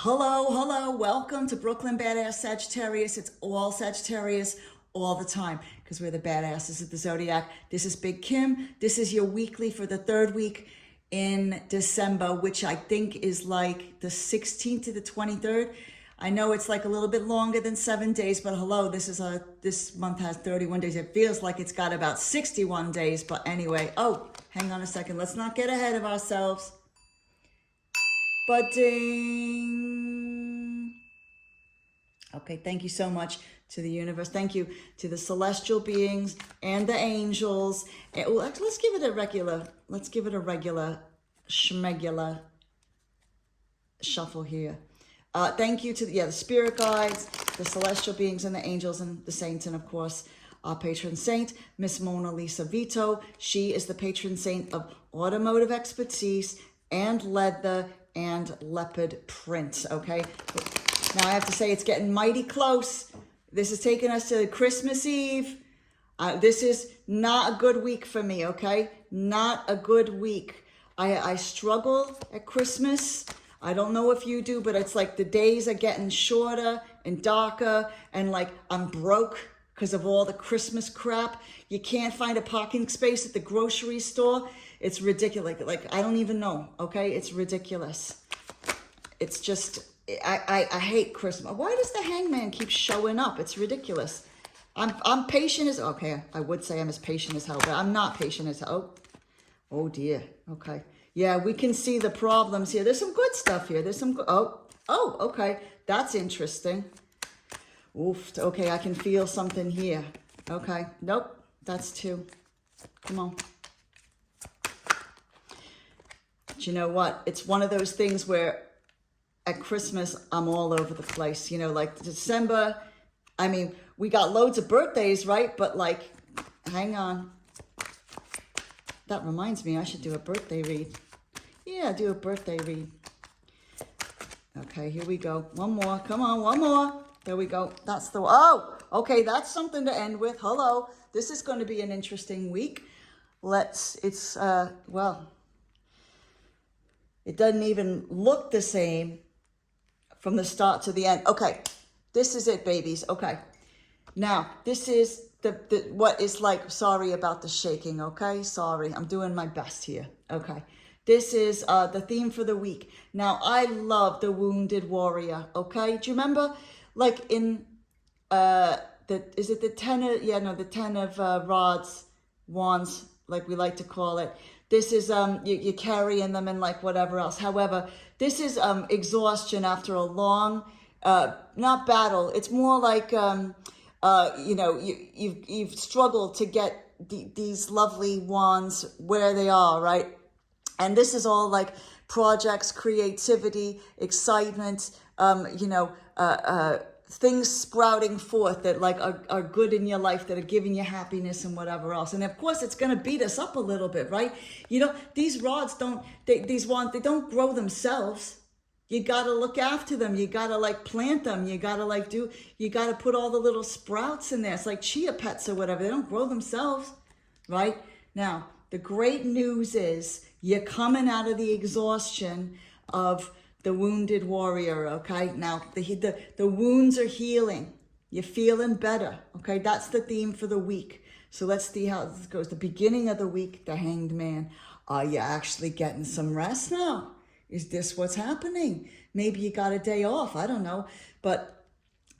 Hello, welcome to Brooklyn Badass Sagittarius. It's all Sagittarius all the time because we're the badasses of the zodiac. This is Big Kim. This is your weekly for the third week in December, which I think is like the 16th to the 23rd. I know it's like a little bit longer than 7 days, but hello, this month has 31 days. It feels like it's got about 61 days, but anyway. Oh, hang on a second. Let's not get ahead of ourselves. But ding. Okay, thank you so much to the universe. Thank you to the celestial beings and the angels. And, well, let's give it a regular schmegular shuffle here. Thank you to the spirit guides, the celestial beings and the angels and the saints, and of course, our patron saint, Miss Mona Lisa Vito. She is the patron saint of automotive expertise and leather and leopard print. Okay, now I have to say it's getting mighty close. This is taking us to Christmas Eve. This is not a good week for me. Okay, not a good week. I struggle at Christmas. I don't know if you do, but it's like the days are getting shorter and darker, and like I'm broke because of all the Christmas crap. You can't find a parking space at the grocery store. It's ridiculous. Like I don't even know. Okay, it's ridiculous. It's just I hate Christmas. Why does the hangman keep showing up? It's ridiculous. I'm patient as okay. I would say I'm as patient as hell, but I'm not patient as hell. Oh dear. Okay. Yeah, we can see the problems here. There's some good stuff here. There's some good. Oh. Okay. That's interesting. Oof. Okay, I can feel something here. Okay. Nope. That's two. Come on. But you know what? It's one of those things where at Christmas, I'm all over the place. You know, like December, I mean, we got loads of birthdays, right? But like, hang on. That reminds me, I should do a birthday read. Yeah, do a birthday read. Okay, here we go. One more. Come on, one more. There we go. That's the... Oh, okay, that's something to end with. Hello. This is going to be an interesting week. Well, it doesn't even look the same from the start to the end. Okay, this is it, babies. Okay, now this is what is like. Sorry about the shaking. Okay, sorry. I'm doing my best here. Okay, this is the theme for the week. Now I love the wounded warrior. Okay, do you remember, like in the 10 of wands, like we like to call it. This is you're carrying them and like whatever else. However, this is exhaustion after a long not battle. It's more like you've struggled to get these lovely wands where they are, right? And this is all like projects, creativity, excitement, things sprouting forth that like are good in your life, that are giving you happiness and whatever else. And of course it's going to beat us up a little bit, right? You know, these rods they don't grow themselves. You got to look after them. You got to like plant them. You got to put all the little sprouts in there. It's like chia pets or whatever. They don't grow themselves, right? Now, the great news is you're coming out of the exhaustion of the wounded warrior, okay? Now, the wounds are healing. You're feeling better, okay? That's the theme for the week. So let's see how this goes. The beginning of the week, the hanged man. Are you actually getting some rest now? Is this what's happening? Maybe you got a day off. I don't know. But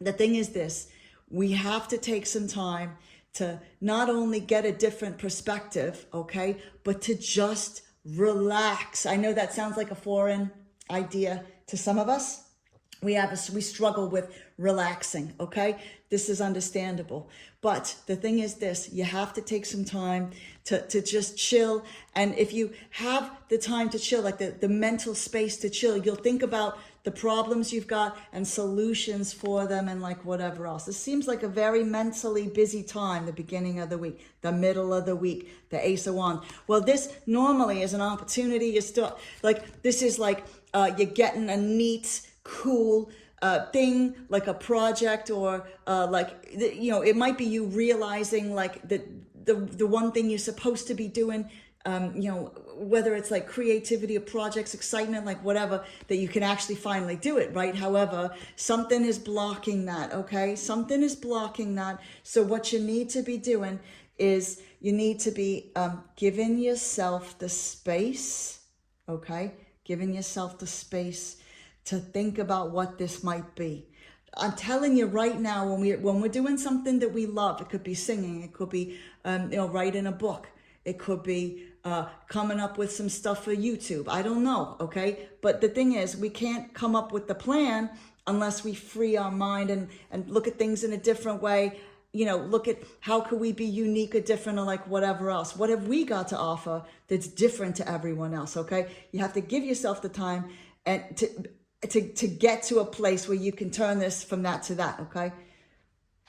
the thing is this. We have to take some time to not only get a different perspective, okay? But to just relax. I know that sounds like a foreign idea to some of us. We struggle with relaxing, okay? This is understandable. But the thing is this, you have to take some time to just chill. And if you have the time to chill, like the mental space to chill, you'll think about the problems you've got and solutions for them and like whatever else. This seems like a very mentally busy time, the beginning of the week, the middle of the week, the Ace of Wands. Well, this normally is an opportunity. You still like, this is like, you're getting a neat, cool thing, like a project, or it might be you realizing like the one thing you're supposed to be doing whether it's like creativity or projects, excitement, like whatever, that you can actually finally do it, right? However, something is blocking that, okay? Something is blocking that. So what you need to be doing is you need to be giving yourself the space, okay? Giving yourself the space to think about what this might be. I'm telling you right now, when we're doing something that we love, it could be singing, it could be writing a book, it could be coming up with some stuff for YouTube. I don't know, okay? But the thing is, we can't come up with the plan unless we free our mind and look at things in a different way. Look at how could we be unique or different or like whatever else. What have we got to offer that's different to everyone else, okay? You have to give yourself the time and to get to a place where you can turn this from that to that, okay?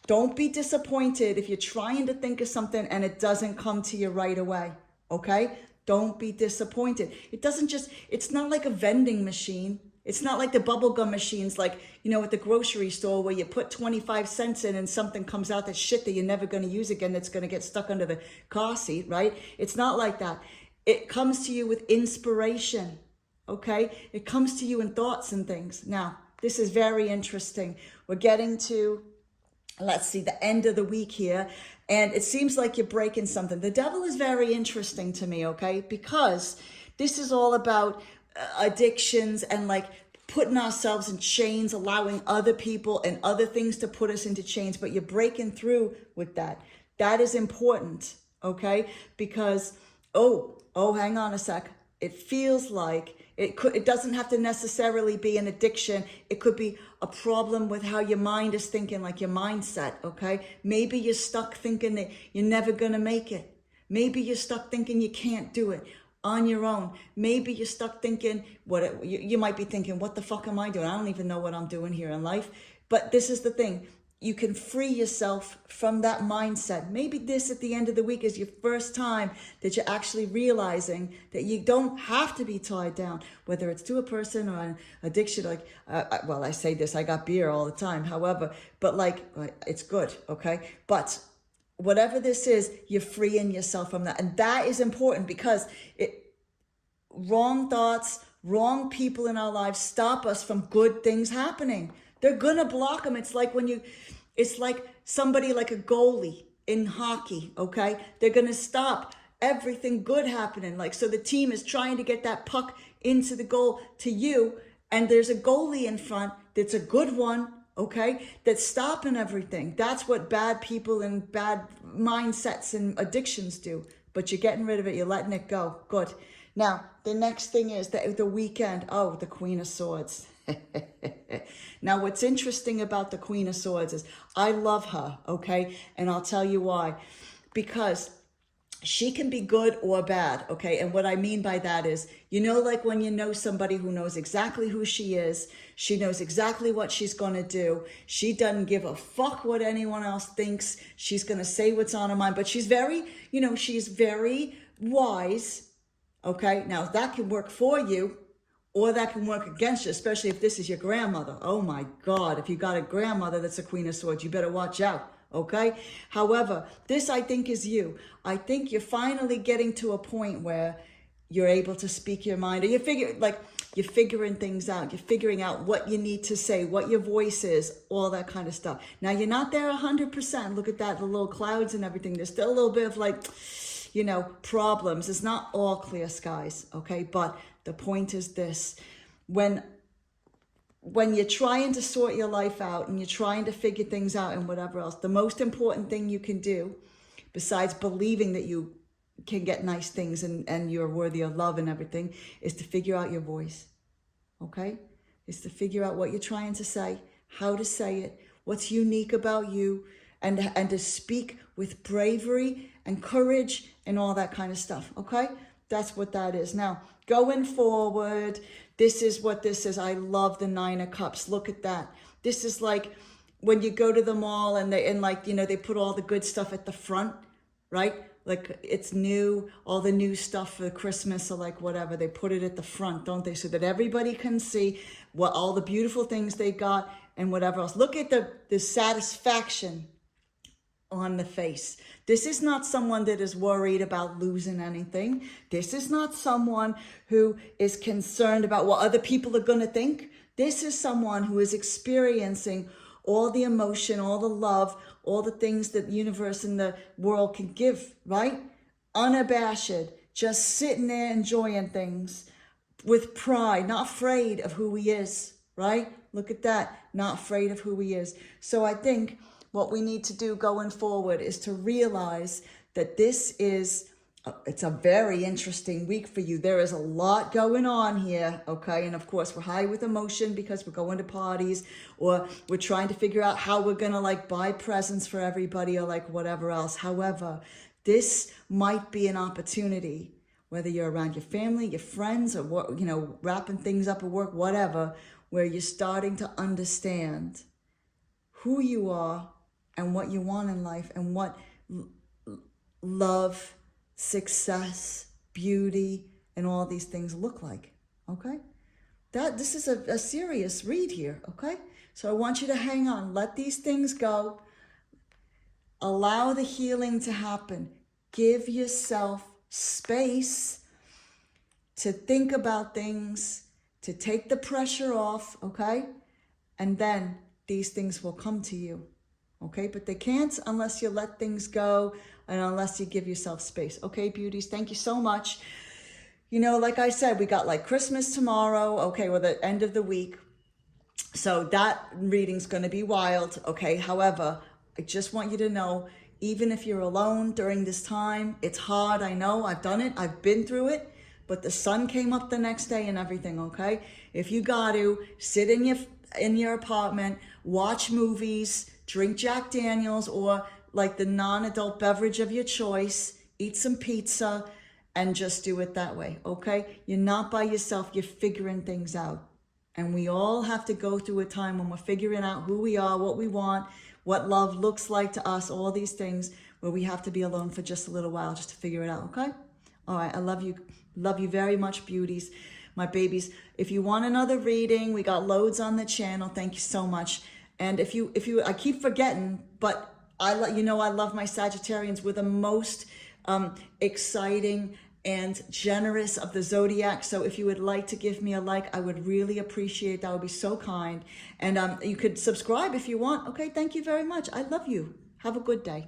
Don't be disappointed if you're trying to think of something and it doesn't come to you right away, okay? Don't be disappointed. It's not like a vending machine. It's not like the bubblegum machines, like, at the grocery store where you put 25 cents in and something comes out that's shit that you're never going to use again, that's going to get stuck under the car seat, right? It's not like that. It comes to you with inspiration, okay? It comes to you in thoughts and things. Now, this is very interesting. We're getting to, let's see, the end of the week here, and it seems like you're breaking something. The devil is very interesting to me, okay? Because this is all about addictions and like putting ourselves in chains, allowing other people and other things to put us into chains, but you're breaking through with that. That is important, okay? Because, hang on a sec. It feels like it doesn't have to necessarily be an addiction. It could be a problem with how your mind is thinking, like your mindset, okay? Maybe you're stuck thinking that you're never gonna make it. Maybe you're stuck thinking you can't do it on your own. Maybe you're stuck thinking, you might be thinking, what the fuck am I doing? I don't even know what I'm doing here in life. But this is the thing. You can free yourself from that mindset. Maybe this at the end of the week is your first time that you're actually realizing that you don't have to be tied down, whether it's to a person or an addiction. Like, I say this, I got beer all the time. However, but it's good, okay? But whatever this is, you're freeing yourself from that. And that is important because wrong thoughts, wrong people in our lives stop us from good things happening. They're going to block them. It's like somebody like a goalie in hockey, okay? They're going to stop everything good happening. So the team is trying to get that puck into the goal to you, and there's a goalie in front that's a good one, okay? That's stopping everything. That's what bad people and bad mindsets and addictions do. But you're getting rid of it. You're letting it go. Good. Now, the next thing is the weekend. Oh, the Queen of Swords. Now, what's interesting about the Queen of Swords is I love her, okay? And I'll tell you why. Because she can be good or bad, okay? And what I mean by that is, like when you know somebody who knows exactly who she is, she knows exactly what she's going to do. She doesn't give a fuck what anyone else thinks. She's going to say what's on her mind, but she's very, she's very wise, okay? Now, that can work for you, or that can work against you, especially if this is your grandmother. Oh my God, if you got a grandmother that's a Queen of Swords, you better watch out, okay? However, this I think is you. I think you're finally getting to a point where you're able to speak your mind, or you're figuring things out. You're figuring out what you need to say, what your voice is, all that kind of stuff. Now, you're not there 100%. Look at that, the little clouds and everything. There's still a little bit of problems. It's not all clear skies, okay? But the point is this: when you're trying to sort your life out and you're trying to figure things out and whatever else, the most important thing you can do, besides believing that you can get nice things and you're worthy of love and everything, is to figure out your voice, okay? Is to figure out what you're trying to say, how to say it, what's unique about you, and to speak with bravery and courage and all that kind of stuff, okay? That's what that is. Now, going forward, this is what this is. I love the Nine of Cups. Look at that. This is like when you go to the mall and they put all the good stuff at the front, right? Like it's new, all the new stuff for Christmas or like whatever. They put it at the front, don't they? So that everybody can see what all the beautiful things they got and whatever else. Look at the satisfaction on the face. This is not someone that is worried about losing anything. This is not someone who is concerned about what other people are going to think. This is someone who is experiencing all the emotion, all the love, all the things that the universe and the world can give, right? Unabashed, just sitting there enjoying things with pride, not afraid of who he is, right? Look at that, not afraid of who he is. So I think what we need to do going forward is to realize that this is, it's a very interesting week for you. There is a lot going on here, okay? And of course, we're high with emotion because we're going to parties, or we're trying to figure out how we're gonna like buy presents for everybody or like whatever else. However, this might be an opportunity, whether you're around your family, your friends, or you know, wrapping things up at work, whatever, where you're starting to understand who you are and what you want in life, and what love, success, beauty, and all these things look like, okay? This is a serious read here, okay? So I want you to hang on, let these things go, allow the healing to happen, give yourself space to think about things, to take the pressure off, okay? And then these things will come to you. Okay, but they can't unless you let things go and unless you give yourself space. Okay, beauties, thank you so much. You know, like I said, we got like Christmas tomorrow, okay, or the end of the week. So that reading's going to be wild, okay? However, I just want you to know, even if you're alone during this time, it's hard, I know, I've done it, I've been through it, but the sun came up the next day and everything, okay? If you got to, sit in your apartment, watch movies, drink Jack Daniels or like the non-adult beverage of your choice, eat some pizza, and just do it that way, okay? You're not by yourself, you're figuring things out. And we all have to go through a time when we're figuring out who we are, what we want, what love looks like to us, all these things, where we have to be alone for just a little while just to figure it out, okay? All right, I love you very much, beauties, my babies. If you want another reading, we got loads on the channel. Thank you so much. And if you, I keep forgetting, but I love my Sagittarians. We're the most exciting and generous of the zodiac. So if you would like to give me a like, I would really appreciate that. Would be so kind. And you could subscribe if you want. Okay, thank you very much. I love you. Have a good day.